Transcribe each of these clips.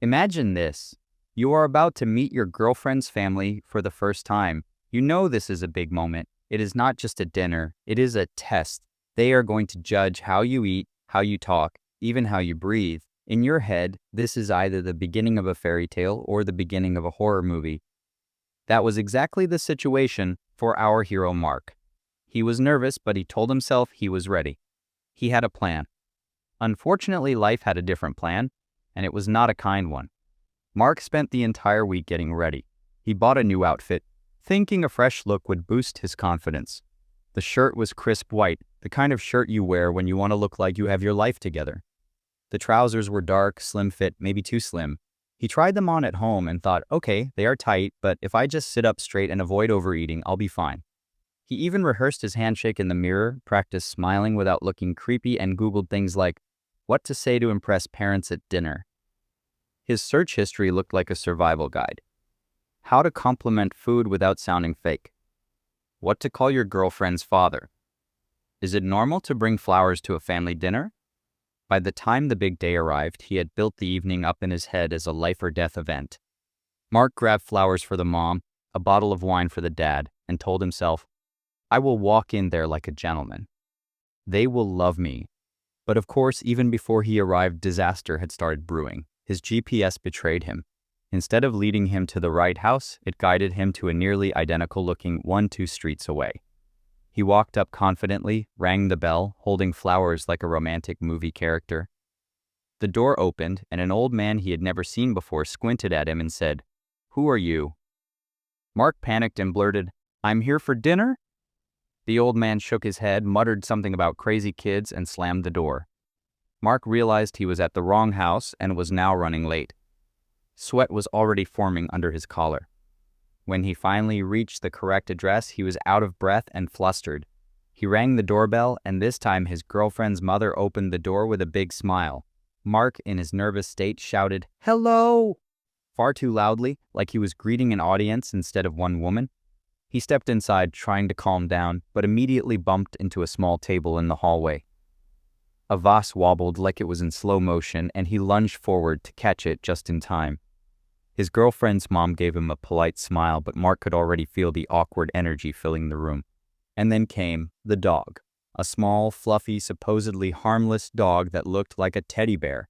Imagine this. You are about to meet your girlfriend's family for the first time. You know this is a big moment. It is not just a dinner, it is a test. They are going to judge how you eat, how you talk, even how you breathe. In your head, this is either the beginning of a fairy tale or the beginning of a horror movie. That was exactly the situation for our hero Mark. He was nervous, but he told himself he was ready. He had a plan. Unfortunately, life had a different plan, and it was not a kind one. Mark spent the entire week getting ready. He bought a new outfit, thinking a fresh look would boost his confidence. The shirt was crisp white, the kind of shirt you wear when you want to look like you have your life together. The trousers were dark, slim fit, maybe too slim. He tried them on at home and thought, okay, they are tight, but if I just sit up straight and avoid overeating, I'll be fine. He even rehearsed his handshake in the mirror, practiced smiling without looking creepy, and Googled things like what to say to impress parents at dinner. His search history looked like a survival guide. How to compliment food without sounding fake. What to call your girlfriend's father. Is it normal to bring flowers to a family dinner? By the time the big day arrived, he had built the evening up in his head as a life or death event. Mark grabbed flowers for the mom, a bottle of wine for the dad, and told himself, I will walk in there like a gentleman. They will love me. But of course, even before he arrived, disaster had started brewing. His GPS betrayed him. Instead of leading him to the right house, it guided him to a nearly identical-looking 1-2 streets away. He walked up confidently, rang the bell, holding flowers like a romantic movie character. The door opened, and an old man he had never seen before squinted at him and said, Who are you? Mark panicked and blurted, I'm here for dinner? The old man shook his head, muttered something about crazy kids, and slammed the door. Mark realized he was at the wrong house and was now running late. Sweat was already forming under his collar. When he finally reached the correct address, he was out of breath and flustered. He rang the doorbell, and this time his girlfriend's mother opened the door with a big smile. Mark, in his nervous state, shouted, Hello! Far too loudly, like he was greeting an audience instead of one woman. He stepped inside, trying to calm down, but immediately bumped into a small table in the hallway. A vase wobbled like it was in slow motion, and he lunged forward to catch it just in time. His girlfriend's mom gave him a polite smile, but Mark could already feel the awkward energy filling the room. And then came the dog, a small, fluffy, supposedly harmless dog that looked like a teddy bear.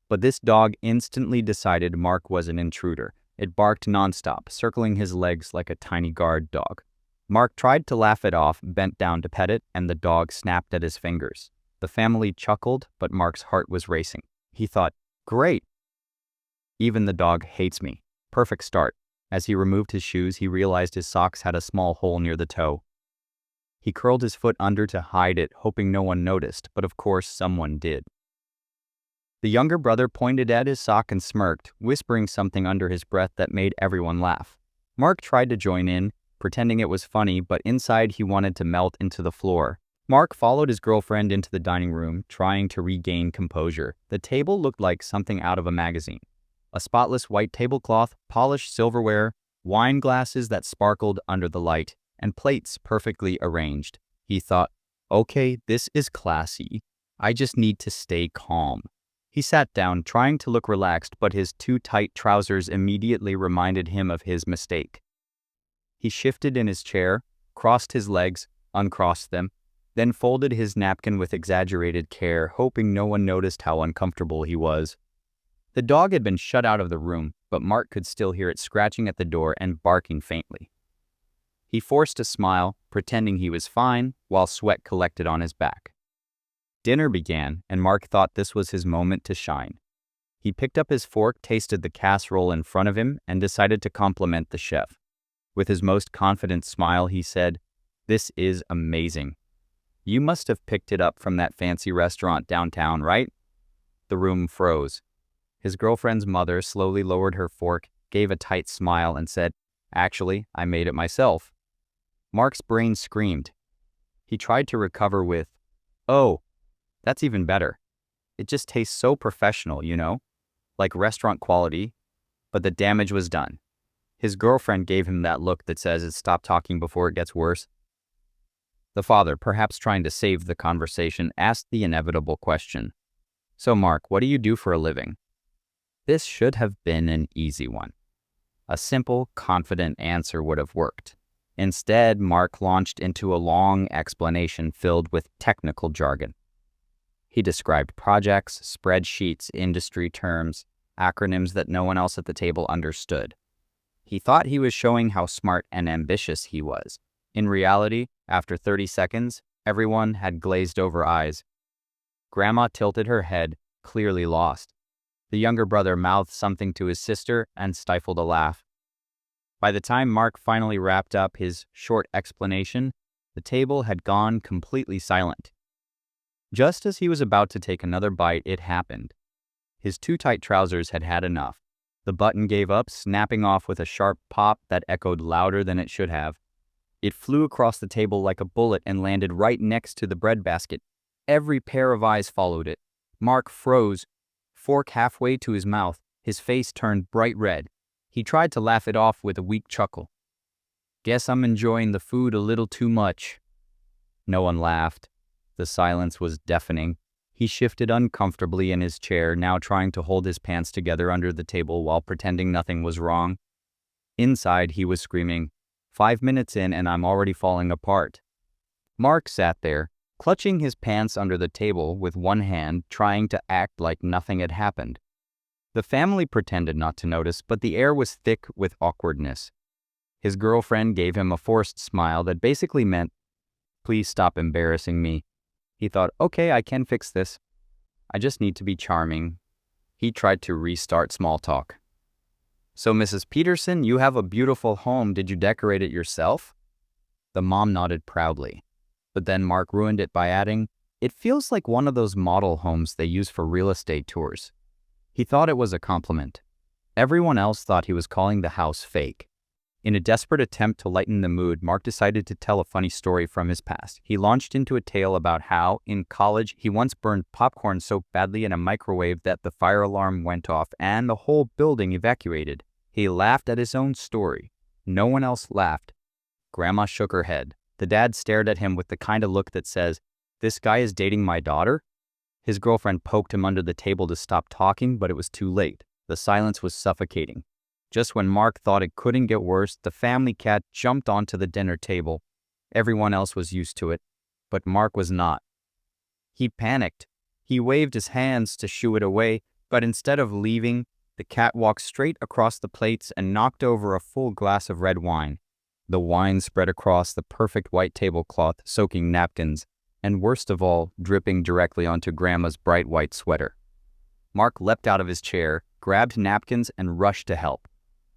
But this dog instantly decided Mark was an intruder. It barked nonstop, circling his legs like a tiny guard dog. Mark tried to laugh it off, bent down to pet it, and the dog snapped at his fingers. The family chuckled, but Mark's heart was racing. He thought, great! Even the dog hates me. Perfect start. As he removed his shoes, he realized his socks had a small hole near the toe. He curled his foot under to hide it, hoping no one noticed, but of course someone did. The younger brother pointed at his sock and smirked, whispering something under his breath that made everyone laugh. Mark tried to join in, pretending it was funny, but inside he wanted to melt into the floor. Mark followed his girlfriend into the dining room, trying to regain composure. The table looked like something out of a magazine. A spotless white tablecloth, polished silverware, wine glasses that sparkled under the light, and plates perfectly arranged. He thought, okay, this is classy. I just need to stay calm. He sat down, trying to look relaxed, but his too tight trousers immediately reminded him of his mistake. He shifted in his chair, crossed his legs, uncrossed them, then folded his napkin with exaggerated care, hoping no one noticed how uncomfortable he was. The dog had been shut out of the room, but Mark could still hear it scratching at the door and barking faintly. He forced a smile, pretending he was fine, while sweat collected on his back. Dinner began, and Mark thought this was his moment to shine. He picked up his fork, tasted the casserole in front of him, and decided to compliment the chef. With his most confident smile, he said, "This is amazing. You must have picked it up from that fancy restaurant downtown, right?" The room froze. His girlfriend's mother slowly lowered her fork, gave a tight smile, and said, "Actually, I made it myself." Mark's brain screamed. He tried to recover with, "Oh, that's even better. It just tastes so professional, you know? Like restaurant quality." But the damage was done. His girlfriend gave him that look that says it's stop talking before it gets worse. The father, perhaps trying to save the conversation, asked the inevitable question. "So Mark, what do you do for a living?" This should have been an easy one. A simple, confident answer would have worked. Instead, Mark launched into a long explanation filled with technical jargon. He described projects, spreadsheets, industry terms, acronyms that no one else at the table understood. He thought he was showing how smart and ambitious he was. In reality, after 30 seconds, everyone had glazed over eyes. Grandma tilted her head, clearly lost. The younger brother mouthed something to his sister and stifled a laugh. By the time Mark finally wrapped up his short explanation, the table had gone completely silent. Just as he was about to take another bite, it happened. His too tight trousers had had enough. The button gave up, snapping off with a sharp pop that echoed louder than it should have. It flew across the table like a bullet and landed right next to the breadbasket. Every pair of eyes followed it. Mark froze, fork halfway to his mouth. His face turned bright red. He tried to laugh it off with a weak chuckle. "Guess I'm enjoying the food a little too much." No one laughed. The silence was deafening. He shifted uncomfortably in his chair, now trying to hold his pants together under the table while pretending nothing was wrong. Inside, he was screaming, "5 minutes in and I'm already falling apart." Mark sat there, clutching his pants under the table with one hand, trying to act like nothing had happened. The family pretended not to notice, but the air was thick with awkwardness. His girlfriend gave him a forced smile that basically meant, "Please stop embarrassing me." He thought, "Okay, I can fix this. I just need to be charming." He tried to restart small talk. "So, Mrs. Peterson, you have a beautiful home. Did you decorate it yourself?" The mom nodded proudly. But then Mark ruined it by adding, "It feels like one of those model homes they use for real estate tours." He thought it was a compliment. Everyone else thought he was calling the house fake. In a desperate attempt to lighten the mood, Mark decided to tell a funny story from his past. He launched into a tale about how, in college, he once burned popcorn so badly in a microwave that the fire alarm went off and the whole building evacuated. He laughed at his own story. No one else laughed. Grandma shook her head. The dad stared at him with the kind of look that says, "This guy is dating my daughter?" His girlfriend poked him under the table to stop talking, but it was too late. The silence was suffocating. Just when Mark thought it couldn't get worse, the family cat jumped onto the dinner table. Everyone else was used to it, but Mark was not. He panicked. He waved his hands to shoo it away, but instead of leaving, the cat walked straight across the plates and knocked over a full glass of red wine. The wine spread across the perfect white tablecloth, soaking napkins, and worst of all, dripping directly onto Grandma's bright white sweater. Mark leapt out of his chair, grabbed napkins, and rushed to help.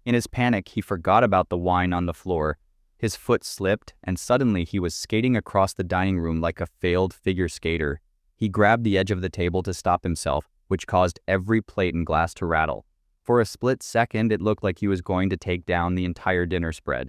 In his panic, he forgot about the wine on the floor. His foot slipped, and suddenly he was skating across the dining room like a failed figure skater. He grabbed the edge of the table to stop himself, which caused every plate and glass to rattle. For a split second, it looked like he was going to take down the entire dinner spread.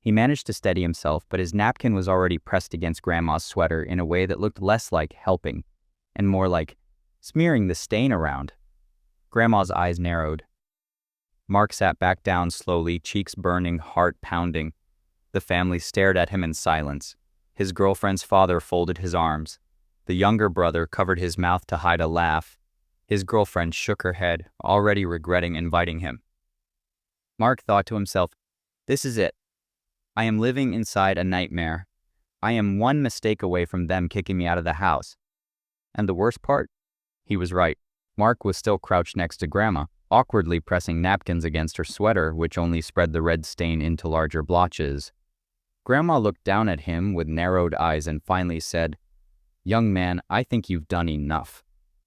He managed to steady himself, but his napkin was already pressed against Grandma's sweater in a way that looked less like helping, and more like smearing the stain around. Grandma's eyes narrowed. Mark sat back down slowly, cheeks burning, heart pounding. The family stared at him in silence. His girlfriend's father folded his arms. The younger brother covered his mouth to hide a laugh. His girlfriend shook her head, already regretting inviting him. Mark thought to himself, "This is it. I am living inside a nightmare. I am one mistake away from them kicking me out of the house." And the worst part? He was right. Mark was still crouched next to Grandma, awkwardly pressing napkins against her sweater, which only spread the red stain into larger blotches. Grandma looked down at him with narrowed eyes and finally said, "Young man, I think you've done enough."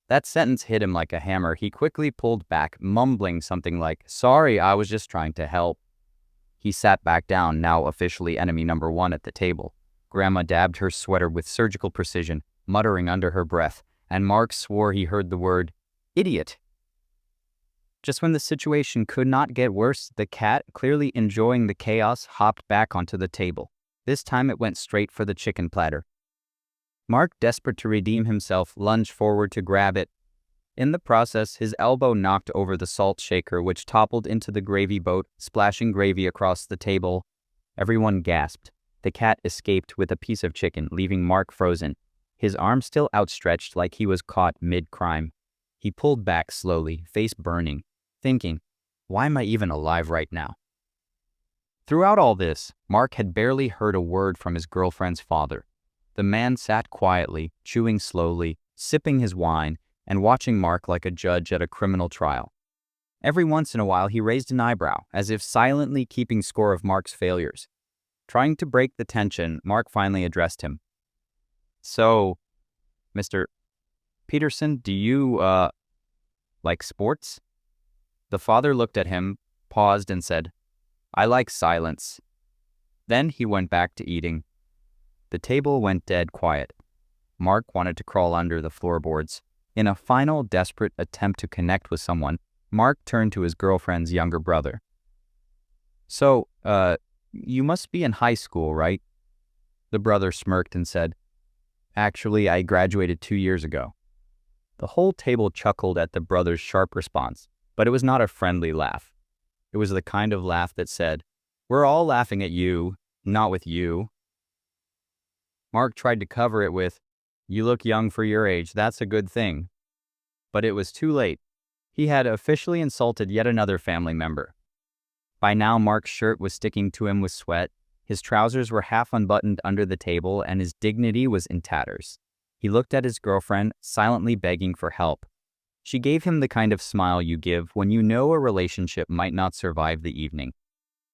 That sentence hit him like a hammer. He quickly pulled back, mumbling something like, "Sorry, I was just trying to help." He sat back down, now officially enemy number one at the table. Grandma dabbed her sweater with surgical precision, muttering under her breath, and Mark swore he heard the word, "Idiot." Just when the situation could not get worse, the cat, clearly enjoying the chaos, hopped back onto the table. This time it went straight for the chicken platter. Mark, desperate to redeem himself, lunged forward to grab it. In the process, his elbow knocked over the salt shaker, which toppled into the gravy boat, splashing gravy across the table. Everyone gasped. The cat escaped with a piece of chicken, leaving Mark frozen, his arm still outstretched like he was caught mid-crime. He pulled back slowly, face burning. thinking, why am I even alive right now? Throughout all this, Mark had barely heard a word from his girlfriend's father. The man sat quietly, chewing slowly, sipping his wine, and watching Mark like a judge at a criminal trial. Every once in a while, he raised an eyebrow, as if silently keeping score of Mark's failures. Trying to break the tension, Mark finally addressed him. So, Mr. Peterson, do you, like sports? The father looked at him, paused, and said, I like silence. Then he went back to eating. The table went dead quiet. Mark wanted to crawl under the floorboards. In a final, desperate attempt to connect with someone, Mark turned to his girlfriend's younger brother. So, you must be in high school, right? The brother smirked and said, Actually, I graduated 2 years ago. The whole table chuckled at the brother's sharp response, but it was not a friendly laugh. It was the kind of laugh that said, We're all laughing at you, not with you. Mark tried to cover it with, You look young for your age, that's a good thing. But it was too late. He had officially insulted yet another family member. By now, Mark's shirt was sticking to him with sweat, his trousers were half unbuttoned under the table, and his dignity was in tatters. He looked at his girlfriend, silently begging for help. She gave him the kind of smile you give when you know a relationship might not survive the evening.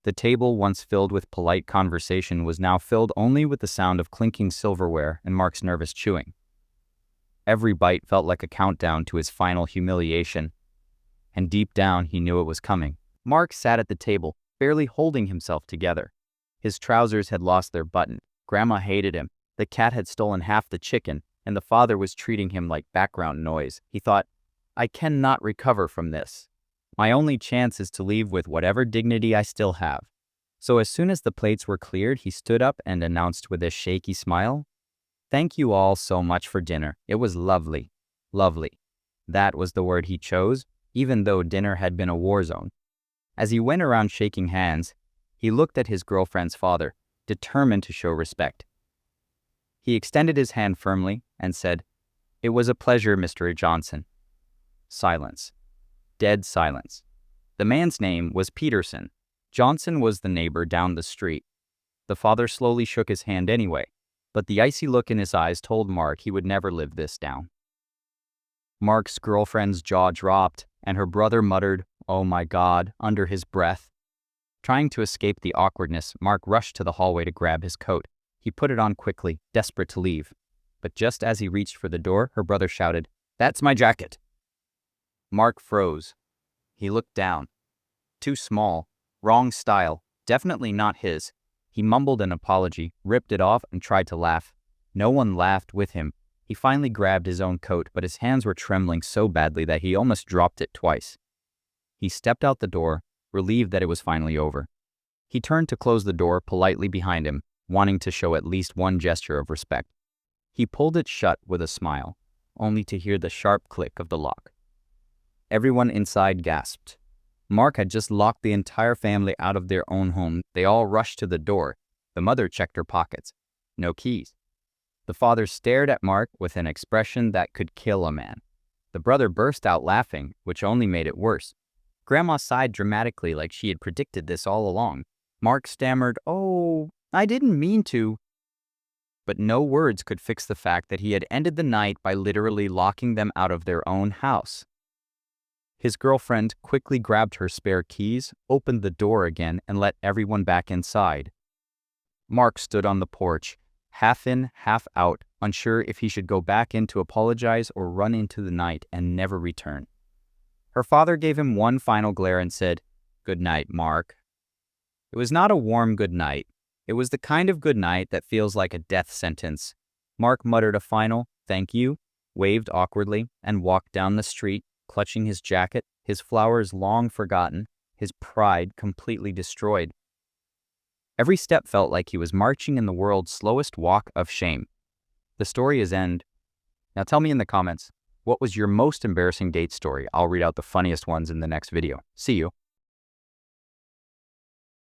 The table, once filled with polite conversation, was now filled only with the sound of clinking silverware and Mark's nervous chewing. Every bite felt like a countdown to his final humiliation, and deep down he knew it was coming. Mark sat at the table, barely holding himself together. His trousers had lost their button, Grandma hated him, the cat had stolen half the chicken, and the father was treating him like background noise. He thought, I cannot recover from this. My only chance is to leave with whatever dignity I still have. So as soon as the plates were cleared, he stood up and announced with a shaky smile, Thank you all so much for dinner. It was lovely. Lovely. That was the word he chose, even though dinner had been a war zone. As he went around shaking hands, he looked at his girlfriend's father, determined to show respect. He extended his hand firmly and said, It was a pleasure, Mr. Johnson. Silence. Dead silence. The man's name was Peterson. Johnson was the neighbor down the street. The father slowly shook his hand anyway, but the icy look in his eyes told Mark he would never live this down. Mark's girlfriend's jaw dropped, and her brother muttered, Oh my God, under his breath. Trying to escape the awkwardness, Mark rushed to the hallway to grab his coat. He put it on quickly, desperate to leave. But just as he reached for the door, her brother shouted, That's my jacket. Mark froze. He looked down. Too small, wrong style, definitely not his. He mumbled an apology, ripped it off, and tried to laugh. No one laughed with him. He finally grabbed his own coat, but his hands were trembling so badly that he almost dropped it twice. He stepped out the door, relieved that it was finally over. He turned to close the door politely behind him, wanting to show at least one gesture of respect. He pulled it shut with a smile, only to hear the sharp click of the lock. Everyone inside gasped. Mark had just locked the entire family out of their own home. They all rushed to the door. The mother checked her pockets. No keys. The father stared at Mark with an expression that could kill a man. The brother burst out laughing, which only made it worse. Grandma sighed dramatically like she had predicted this all along. Mark stammered, Oh, I didn't mean to. But no words could fix the fact that he had ended the night by literally locking them out of their own house. His girlfriend quickly grabbed her spare keys, opened the door again, and let everyone back inside. Mark stood on the porch, half in, half out, unsure if he should go back in to apologize or run into the night and never return. Her father gave him one final glare and said, Good night, Mark. It was not a warm good night. It was the kind of good night that feels like a death sentence. Mark muttered a final, thank you, waved awkwardly, and walked down the street, clutching his jacket, his flowers long forgotten, his pride completely destroyed. Every step felt like he was marching in the world's slowest walk of shame. The story is end. Now tell me in the comments, what was your most embarrassing date story? I'll read out the funniest ones in the next video. See you.